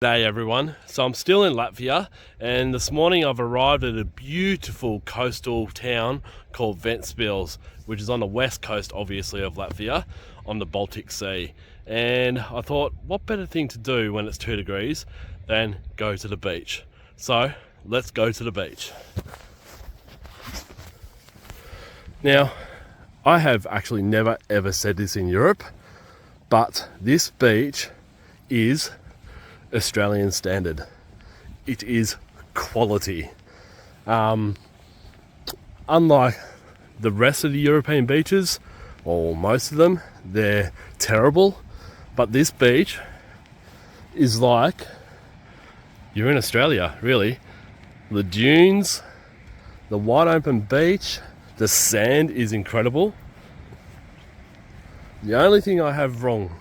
G'day everyone. So I'm still in Latvia, and this morning I've arrived at a beautiful coastal town called Ventspils, which is on the west coast obviously of Latvia on the Baltic Sea. And I thought, what better thing to do when it's 2 degrees than go to the beach. So let's go to the beach. Now, I have actually never ever said this in Europe, but this beach is Australian standard. It is quality. Unlike the rest of the European beaches, or most of them, they're terrible. But this beach is like you're in Australia, really. The dunes, the wide open beach, the sand is incredible. The only thing I have wrong,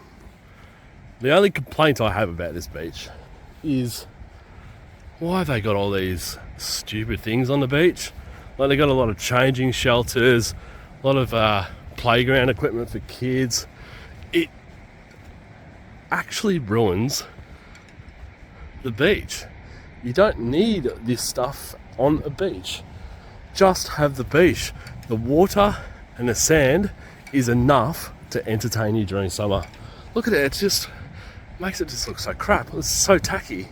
the only complaint I have about this beach is why they got all these stupid things on the beach. Like they got a lot of changing shelters, a lot of playground equipment for kids. It actually ruins the beach. You don't need this stuff on a beach. Just have the beach. The water and the sand is enough to entertain you during summer. Look at it, it's just makes it just look so crap. It's so tacky.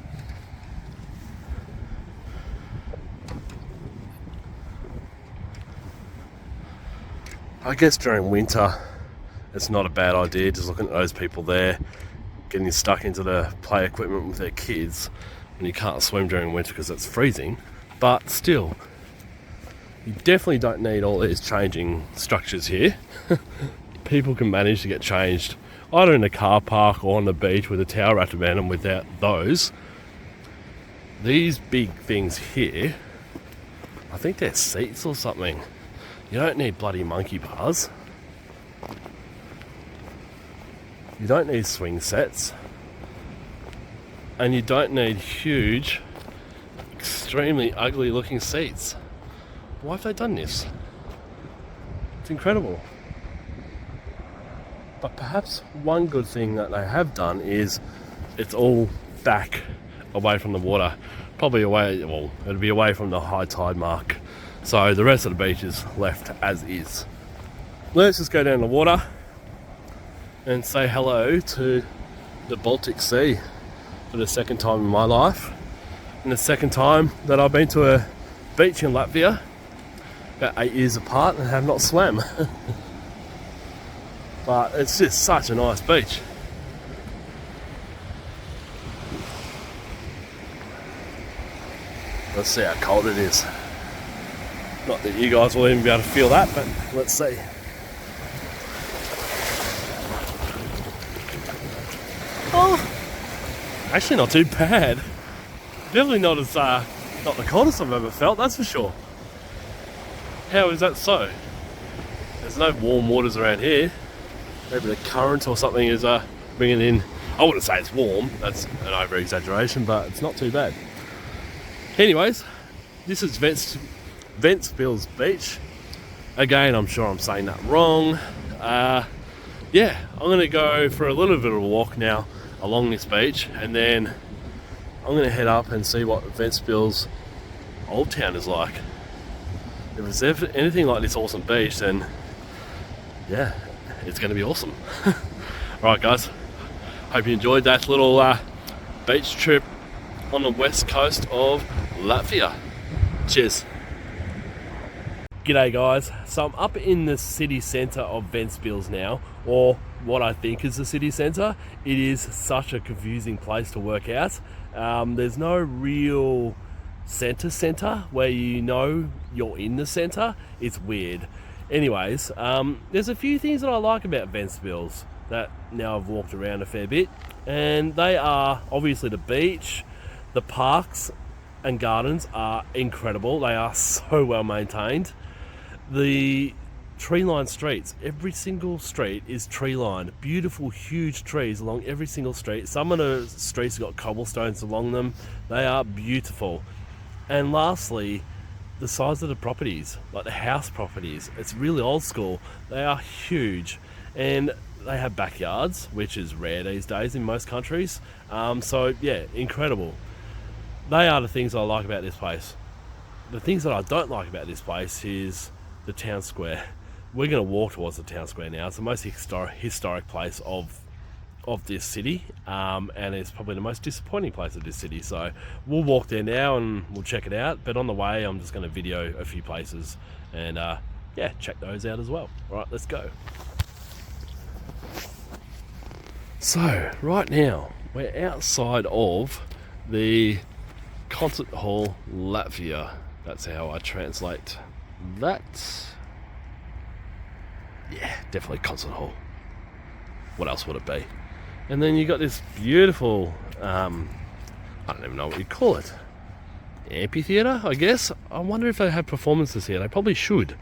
I guess during winter it's not a bad idea, just looking at those people there getting stuck into the play equipment with their kids when you can't swim during winter because it's freezing. But still, you definitely don't need all these changing structures here. People can manage to get changed either in a car park or on the beach with a towel wrapped around them without those. These big things here, I think they're seats or something. You don't need bloody monkey bars. You don't need swing sets. And you don't need huge, extremely ugly looking seats. Why have they done this? It's incredible. But perhaps one good thing that they have done is it's all back away from the water. Probably away, well, it'll be away from the high tide mark. So the rest of the beach is left as is. Let's just go down the water and say hello to the Baltic Sea for the second time in my life. And the second time that I've been to a beach in Latvia, about 8 years apart, and have not swam. But it's just such a nice beach. Let's see how cold it is. Not that you guys will even be able to feel that, but let's see. Oh, actually not too bad. Definitely not as not the coldest I've ever felt, that's for sure. How is that so? There's no warm waters around here. Maybe the current or something is bringing in. I wouldn't say it's warm, that's an over exaggeration, but it's not too bad. Anyways, this is Ventspils Beach. Again, I'm sure I'm saying that wrong. Yeah, I'm going to go for a little bit of a walk now along this beach, and then I'm going to head up and see what Ventspils Old Town is like. If there's ever anything like this awesome beach, then yeah, it's going to be awesome. Alright guys, hope you enjoyed that little beach trip on the west coast of Latvia. Cheers. G'day guys, so I'm up in the city centre of Ventspils now, or what I think is the city centre. It is such a confusing place to work out. There's no real centre where you know you're in the centre. It's weird. Anyways, there's a few things that I like about Ventspils that now I've walked around a fair bit, and they are obviously the beach, the parks and gardens are incredible. They are so well maintained. The tree-lined streets, every single street is tree-lined. Beautiful, huge trees along every single street. Some of the streets have got cobblestones along them. They are beautiful. And lastly, the size of the properties, like the house properties, it's really old school. They are huge, and they have backyards, which is rare these days in most countries. So yeah, incredible. They are the things I like about this place. The things that I don't like about this place is the town square. We're going to walk towards the town square now. It's the most historic place of this city, and it's probably the most disappointing place of this city. So we'll walk there now and we'll check it out. But on the way, I'm just going to video a few places and yeah, check those out as well. All right, let's go. So right now we're outside of the concert hall Latvia. That's how I translate that. Yeah, definitely concert hall. What else would it be? And then you got this beautiful, I don't even know what you'd call it. Amphitheatre, I guess. I wonder if they have performances here. They probably should.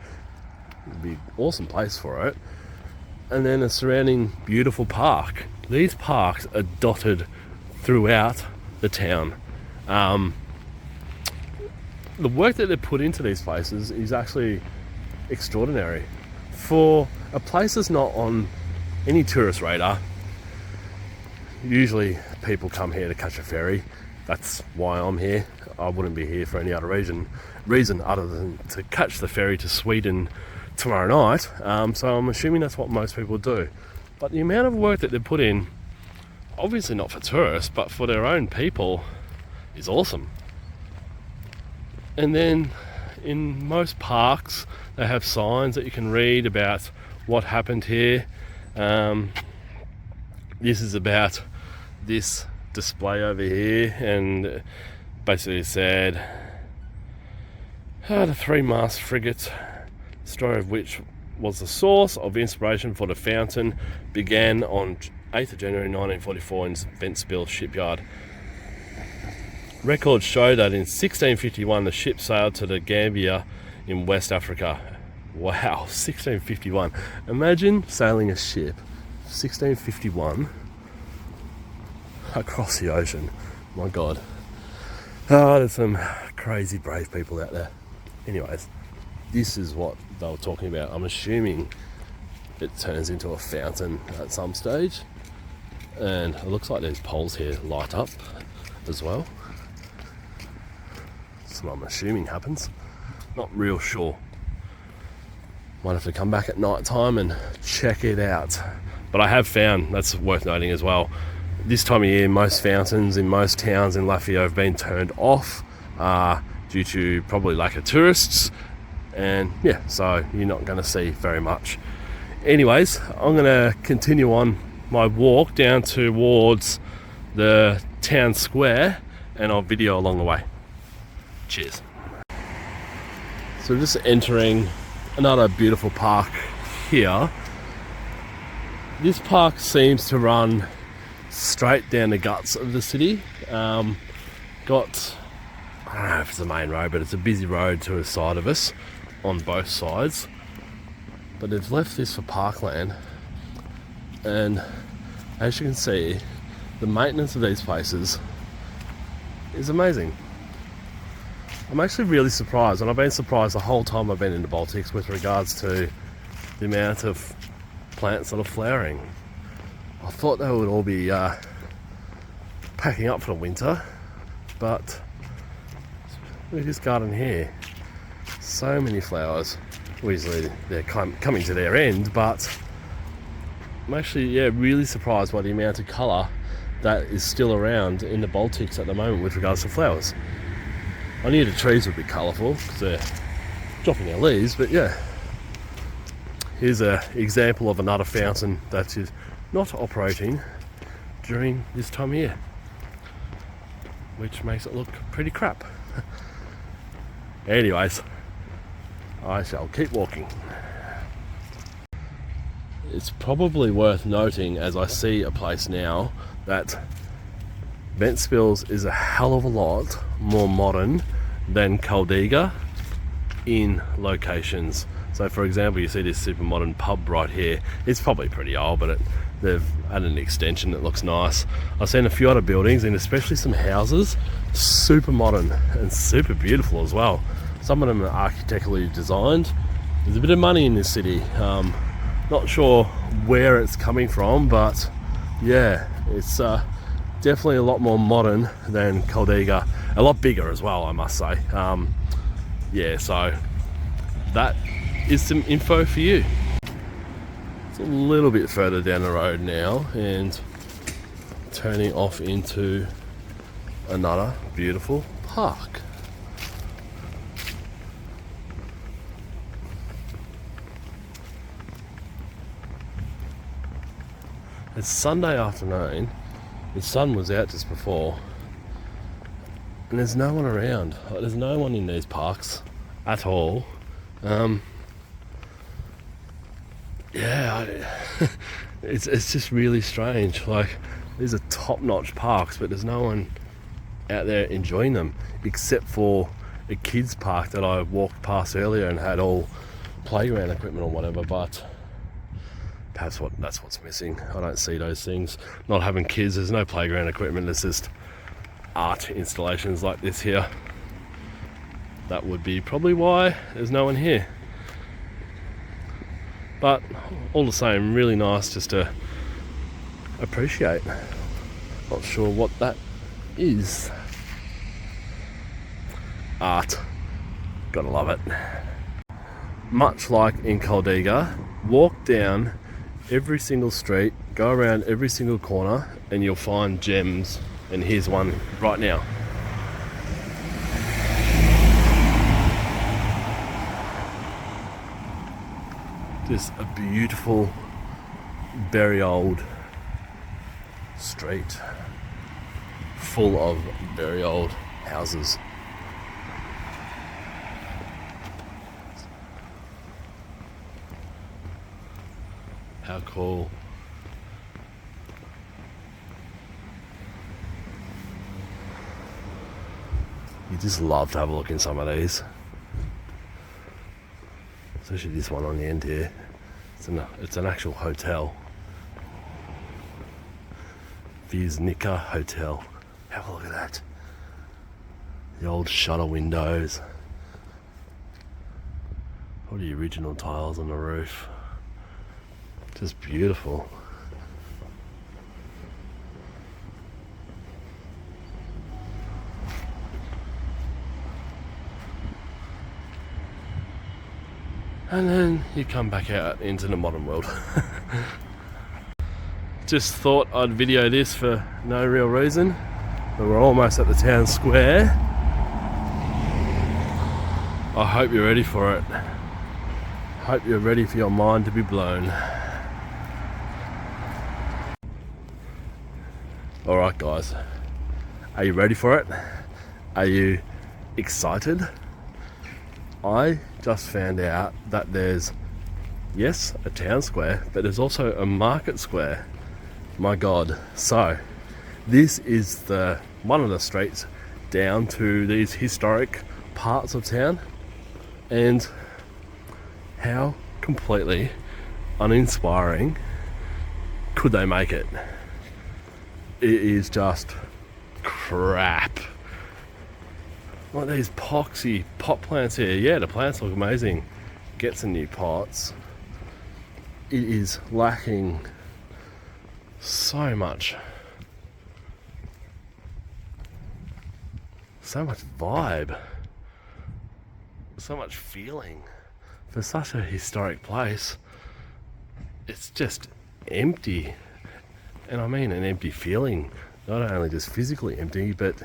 It'd be an awesome place for it. And then a surrounding beautiful park. These parks are dotted throughout the town. The work that they put into these places is actually extraordinary. For a place that's not on any tourist radar, usually people come here to catch a ferry. That's why I'm here. I wouldn't be here for any other reason other than to catch the ferry to Sweden tomorrow night. So I'm assuming that's what most people do. But the amount of work that they put in, obviously not for tourists, but for their own people, is awesome. And then in most parks, they have signs that you can read about what happened here. This is about this display over here, and basically said the three-mast frigate, story of which was the source of inspiration for the fountain, began on 8th of January 1944 in Ventspils shipyard. Records show that in 1651 the ship sailed to the Gambia in West Africa. Wow, 1651. Imagine sailing a ship 1651 across the ocean. My God. Oh, there's some crazy brave people out there. Anyways, this is what they were talking about. I'm assuming it turns into a fountain at some stage. And it looks like these poles here light up as well. That's what I'm assuming happens. Not real sure. Might have to come back at night time and check it out. But I have found, that's worth noting as well, this time of year most fountains in most towns in Latvia have been turned off due to probably lack of tourists. And yeah, so you're not going to see very much. Anyways, I'm going to continue on my walk down towards the town square and I'll video along the way. Cheers. So just entering another beautiful park here. This park seems to run straight down the guts of the city. I don't know if it's a main road, but it's a busy road to the side of us on both sides. But they've left this for parkland, and as you can see, the maintenance of these places is amazing. I'm actually really surprised, and I've been surprised the whole time I've been in the Baltics with regards to the amount of plants that are flowering. I thought they would all be packing up for the winter, but look at this garden here. So many flowers. Obviously they're coming to their end, but I'm actually really surprised by the amount of colour that is still around in the Baltics at the moment with regards to flowers. I knew the trees would be colourful because they're dropping their leaves, but yeah. Here's an example of another fountain that is not operating during this time of year, which makes it look pretty crap. Anyways, I shall keep walking. It's probably worth noting, as I see a place now, that Ventspils is a hell of a lot more modern than Caldega in locations. So for example, you see this super modern pub right here. It's probably pretty old, but they've added an extension that looks nice. I've seen a few other buildings, and especially some houses, super modern and super beautiful as well. Some of them are architecturally designed. There's a bit of money in this city Not sure where it's coming from, but yeah, it's definitely a lot more modern than Caldega. A lot bigger as well, I must say. Yeah, so that is some info for you. It's a little bit further down the road now and turning off into another beautiful park. It's Sunday afternoon, the sun was out just before, and there's no one around. Like, there's no one in these parks at all. It's just really strange. Like, these are top-notch parks, but there's no one out there enjoying them, except for a kids park that I walked past earlier and had all playground equipment or whatever. But perhaps that's what's missing. I don't see those things. Not having kids, there's no playground equipment, there's just art installations like this here. That would be probably why there's no one here. But all the same, really nice just to appreciate. Not sure what that is. Art. Gotta love it. Much like in Caldega, walk down every single street, go around every single corner, and you'll find gems. And here's one right now. Just a beautiful, very old street full of very old houses. How cool. You just love to have a look in some of these. Especially this one on the end here. It's an actual hotel. Viznica Hotel. Have a look at that. The old shutter windows. All the original tiles on the roof. Just beautiful. And then you come back out into the modern world. Just thought I'd video this for no real reason, but we're almost at the town square. I hope you're ready for it. Hope you're ready for your mind to be blown. Alright guys, are you ready for it? Are you excited? I just found out that there's, yes, a town square, but there's also a market square. My God. So this is one of the streets down to these historic parts of town, and how completely uninspiring could they make it? It is just crap. Like these poxy pot plants here. Yeah, the plants look amazing. Get some new pots. It is lacking so much. So much vibe. So much feeling. For such a historic place, it's just empty. And I mean an empty feeling. Not only just physically empty, but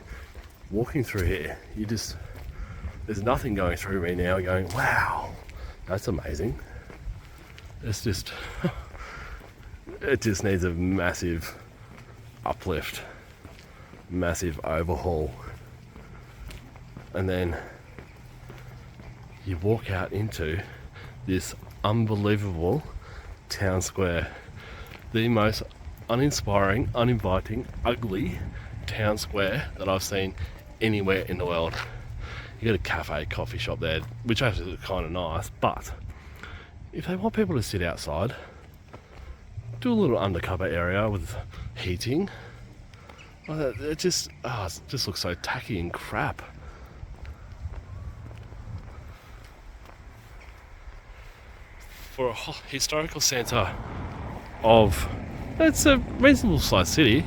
walking through here, there's nothing going through me now going, wow, that's amazing. It's just, it just needs a massive uplift, massive overhaul. And then you walk out into this unbelievable town square, the most uninspiring, uninviting, ugly town square that I've seen anywhere in the world. You got a cafe, coffee shop there, which actually looks kind of nice, but if they want people to sit outside, do a little undercover area with heating. It just looks so tacky and crap. for a historical centre of, it's a reasonable sized city,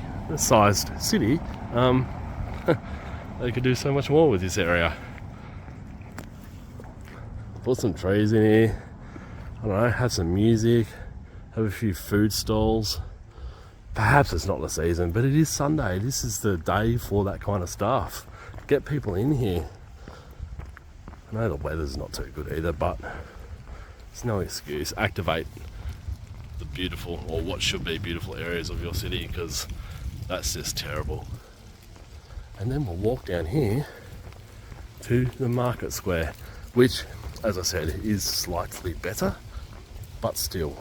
they could do so much more with this area. Put some trees in here, I don't know, have some music, have a few food stalls. Perhaps it's not the season, but it is Sunday. This is the day for that kind of stuff. Get people in here. I know the weather's not too good either, but it's no excuse. Activate the beautiful, or what should be beautiful areas of your city, because that's just terrible. And then we'll walk down here to the market square, which, as I said, is slightly better, but still.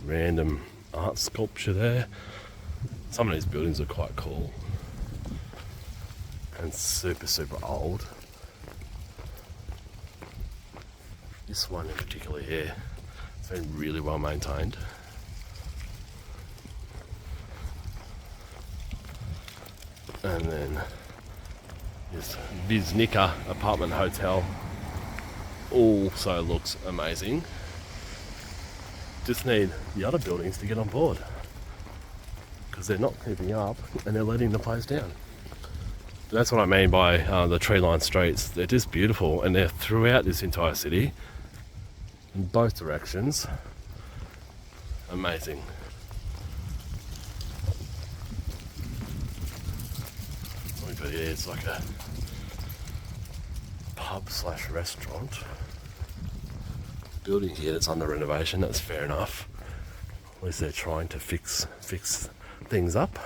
Random art sculpture there. Some of these buildings are quite cool and super old. This one in particular here, it's been really well maintained. And then this Viznica apartment hotel also looks amazing. Just need the other buildings to get on board, because they're not keeping up and they're letting the place down. That's what I mean by the tree-lined streets. They're just beautiful, and they're throughout this entire city in both directions. Amazing. We've got here, it's like a pub slash restaurant. Building here that's under renovation, that's fair enough. At least they're trying to fix things up.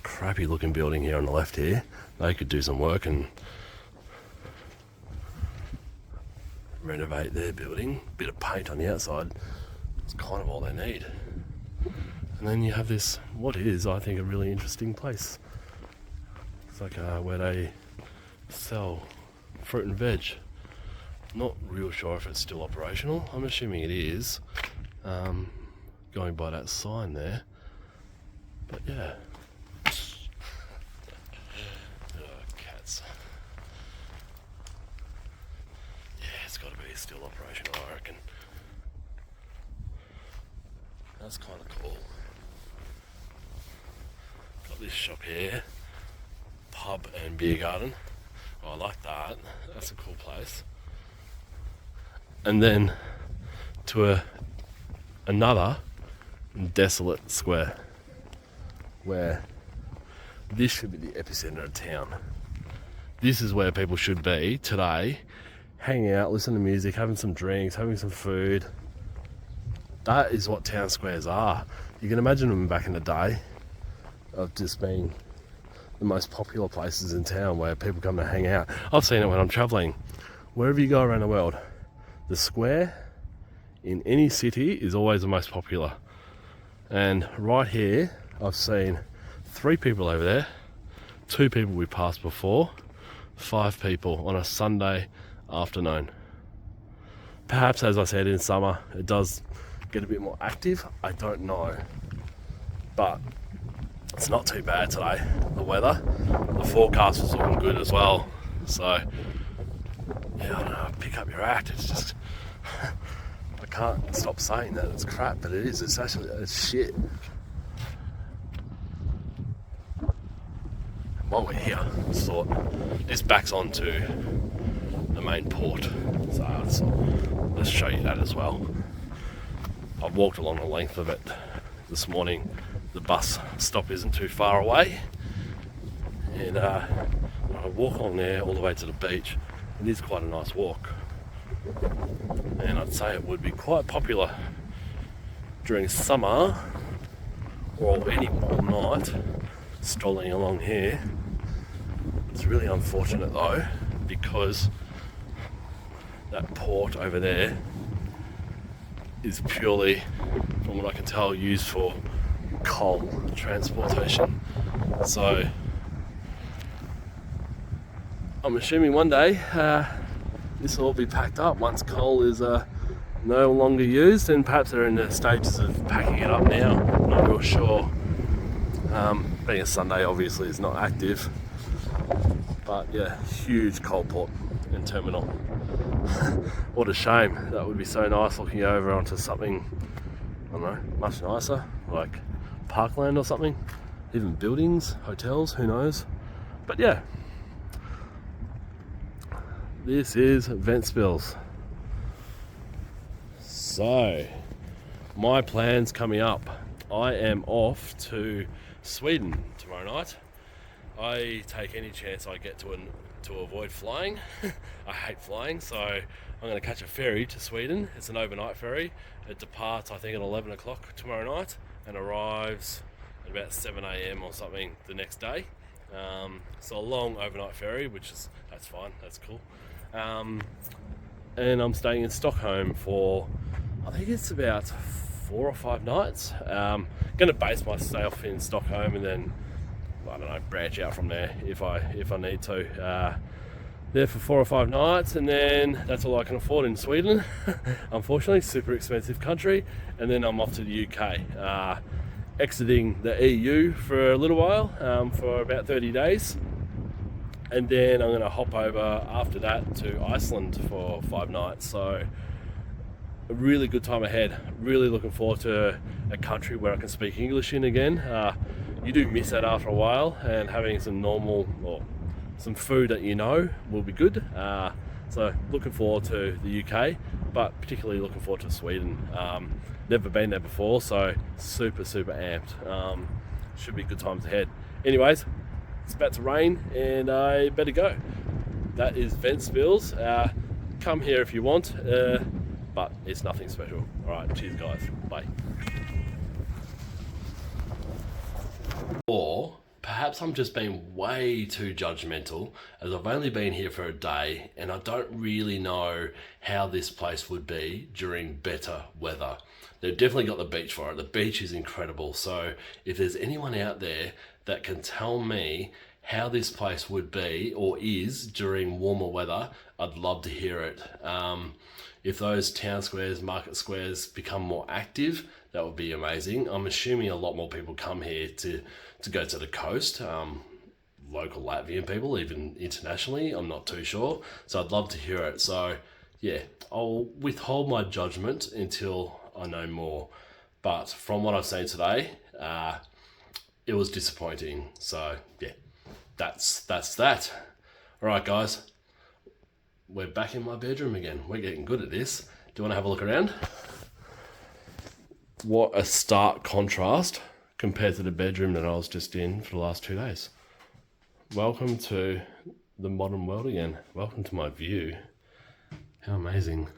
Crappy looking building here on the left here. They could do some work and renovate their building. Bit of paint on the outside. It's kind of all they need. And then you have this, what is, I think, a really interesting place. It's like where they sell fruit and veg. Not real sure if it's still operational. I'm assuming it is, going by that sign there. But yeah. Cats. Yeah, it's got to be still operational, I reckon. That's kind of cool. Got this shop here, pub and beer garden. Oh, I like that. That's a cool place. And then to another desolate square, where this should be the epicenter of town. This is where people should be today, hanging out, listening to music, having some drinks, having some food. That is what town squares are. You can imagine them back in the day of just being the most popular places in town where people come to hang out. I've seen it when I'm travelling. Wherever you go around the world, the square in any city is always the most popular. And right here, I've seen 3 people over there, 2 people we passed before, 5 people on a Sunday afternoon. Perhaps, as I said, in summer it does get a bit more active. I don't know, but it's not too bad today. The weather, the forecast was looking good as well. So yeah, I don't know, pick up your act. It's just I can't stop saying that it's crap, but it is. It's actually, it's shit. And while we're here, I thought this backs onto the main port, so let's show you that as well. I've walked along the length of it this morning. The bus stop isn't too far away, and I walk along there all the way to the beach. It is quite a nice walk, and I'd say it would be quite popular during summer or any warm night strolling along here. It's really unfortunate though, because that port over there is purely, from what I can tell, used for coal transportation. So I'm assuming one day this will all be packed up once coal is no longer used, and perhaps they're in the stages of packing it up now. Not real sure. Being a Sunday obviously is not active, But yeah, huge cold port and terminal. What a shame. That would be so nice looking over onto something, I don't know, much nicer, like parkland or something. Even buildings, hotels, who knows. But yeah, this is Ventspils. So, my plans coming up. I am off to Sweden tomorrow night. I take any chance I get to avoid flying. I hate flying, so I'm going to catch a ferry to Sweden. It's an overnight ferry. It departs, I think, at 11 o'clock tomorrow night and arrives at about 7 a.m. or something the next day. So a long overnight ferry, that's fine, that's cool. And I'm staying in Stockholm for, I think it's about 4 or 5 nights. Going to base my stay off in Stockholm and then, I don't know, branch out from there if I need to. There for 4 or 5 nights, and then that's all I can afford in Sweden. Unfortunately, super expensive country. And then I'm off to the UK, exiting the EU for a little while, for about 30 days. And then I'm going to hop over after that to Iceland for 5 nights. So a really good time ahead. Really looking forward to a country where I can speak English in again. You do miss that after a while, and having some normal or some food that you know will be good. So looking forward to the UK, but particularly looking forward to Sweden. Never been there before, so super amped. Should be good times ahead. Anyways, it's about to rain and I better go. That is Ventspils. Come here if you want, but it's nothing special. Alright, cheers guys, bye. Or perhaps I'm just being way too judgmental, as I've only been here for a day and I don't really know how this place would be during better weather. They've definitely got the beach for it. The beach is incredible. So if there's anyone out there that can tell me how this place would be or is during warmer weather, I'd love to hear it. If those town squares, market squares become more active, that would be amazing. I'm assuming a lot more people come here to go to the coast, local Latvian people, even internationally, I'm not too sure. So I'd love to hear it. So yeah, I'll withhold my judgment until I know more. But from what I've seen today, it was disappointing. So yeah, that's that. All right, guys, we're back in my bedroom again. We're getting good at this. Do you want to have a look around? What a stark contrast compared to the bedroom that I was just in for the last 2 days. Welcome to the modern world again. Welcome to my view. How amazing.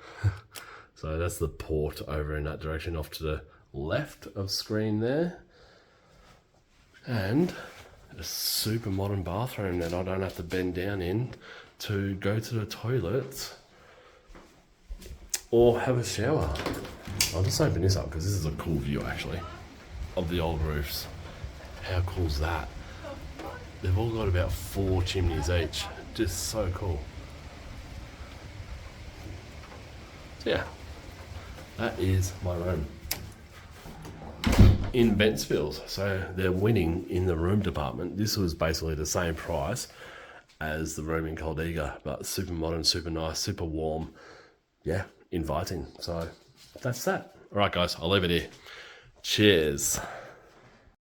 So that's the port over in that direction off to the left of screen there. And a super modern bathroom that I don't have to bend down in to go to the toilet or have a shower. I'll just open this up because this is a cool view actually of the old roofs. How cool is that? They've all got about 4 chimneys each. Just so cool. So yeah, that is my room in Ventspils. So they're winning in the room department. This was basically the same price as the room in Caldega, but super modern, super nice, super warm. Yeah, inviting. So that's that. All right, guys, I'll leave it here. Cheers.